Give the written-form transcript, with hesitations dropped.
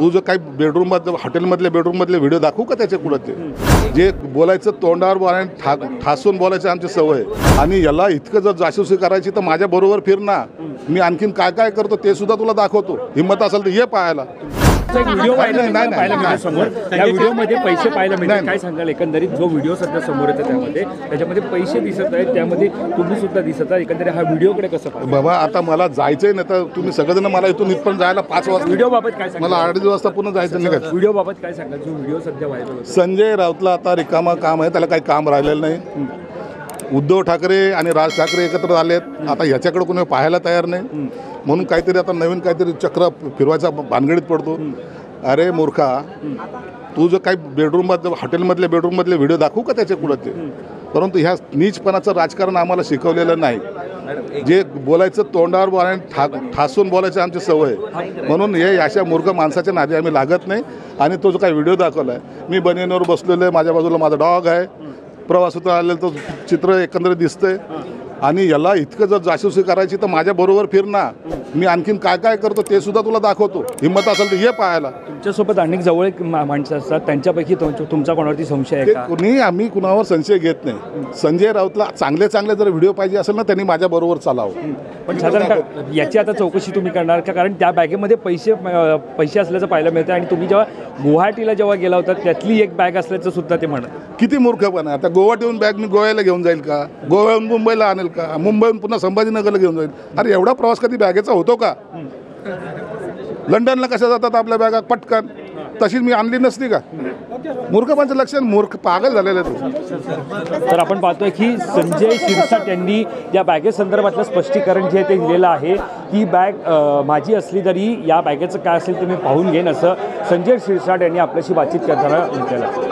तू जो काही बेडरूममधले हॉटेलमधले बेडरूममधले व्हिडिओ दाखवू का त्याचे कुणाचे जे बोलायचं तोंडावर आणि ठासून बोलायचं आमची सवय आणि याला इतकं जर जासूसी करायची तर माझ्याबरोबर फिर ना, मी आणखीन काय काय करतो ते सुद्धा तुला दाखवतो. हिम्मत असेल तर ये पाहायला. व्हिडिओ पाहायला मिळतो समोर, त्या व्हिडिओमध्ये पैसे पाहायला मिळतात. काय सांगाल एकंदरीत जो व्हिडिओ सध्या समोर येतो त्याच्यामध्ये पैसे दिसत आहेत, त्यामध्ये तुम्ही सुद्धा दिसत आहे. एकंदरीत हा व्हिडिओकडे कसं पाहता? बाबा आता मला जायचंय नाही तर तुम्ही सगळेजण मला इथून इथपर्यंत जायला 5 वाजता. व्हिडिओ बाबत काय सांगाल? मला 8:30 वाजता पुन्हा जायचं नाही. व्हिडिओ बाबत काय सांगाल जो व्हिडिओ सध्या व्हायरल होतो? संजय राऊतला आता रिकामा काम आहे, त्याला काही काम राहिलेलं नाही. उद्धव ठाकरे आणि राज ठाकरे एकत्र आलेत, आता ह्याच्याकडे कोणी पाहायला तयार नाही म्हणून काहीतरी आता नवीन काहीतरी चक्र फिरवायचा भानगडीत पडतो. अरे मूर्खा, तू जो काही बेडरूममधले हॉटेलमधले बेडरूममधले व्हिडिओ दाखवू का त्याचे कुणाचे, परंतु ह्या नीचपणाचं राजकारण आम्हाला शिकवलेलं नाही. जे बोलायचं तोंडावर आणि ठासून बोलायचं आमची सवय, म्हणून हे अशा मूर्ख माणसाच्या नादी आम्ही लागत नाही. आणि तो जो काही व्हिडिओ दाखवला आहे, मी बनियनवर बसलेलो आहे, माझ्या बाजूला माझा डॉग आहे, प्रवासातून आलेलं तो चित्र एकंदरीत दिसतंय. आणि याला इतकं जर जासूसी करायची तर माझ्याबरोबर फिर ना, मी आणखीन काय काय करतो ते सुद्धा तुला दाखवतो. हिम्मत असेल तर ये पाहायला. तुमच्यासोबत अनेक जवळ माणसं असतात, त्यांच्यापैकी तुमचा कोणावरती संशय आहे का? कोणी आम्ही कुणावर संशय घेत नाही. संजय राऊतला चांगले जर व्हिडिओ पाहिजे असेल ना, त्यांनी माझ्याबरोबर चालावं. पण साधारण याची आता चौकशी तुम्ही करणार का? कारण त्या बॅगेमध्ये पैसे असल्याचं पाहायला मिळतं आणि तुम्ही जेव्हा गुवाहाटीला जेव्हा गेला होता त्यातली एक बॅग असल्याचं सुद्धा ते म्हणत. किती मूर्खपणा आहे. आता गोवाहटीहून बॅग मी गोव्याला घेऊन जाईल का? गोव्याहून मुंबईला आणेल का? मुंबईहून पुन्हा संभाजीनगरला घेऊन जाईल? अरे एवढा प्रवास कधी बॅगेचा होतो का? लंडनला कशा जातात आपल्या बॅगा पटकन, तशीच मी आणली नसती का? मूर्खपणाचं लक्षण, मूर्ख पागल झालेलं आहे. तर आपण पाहतोय की संजय शिरसाट यांनी या बॅगेसंदर्भातलं स्पष्टीकरण जे ते दिलेलं आहे, ती बॅग माझी असली तरी या बॅगेचं काय असेल ते मी पाहून घेईन, असं संजय शिरसाट यांनी आपल्याशी बातचीत करताना म्हटलेलं आहे.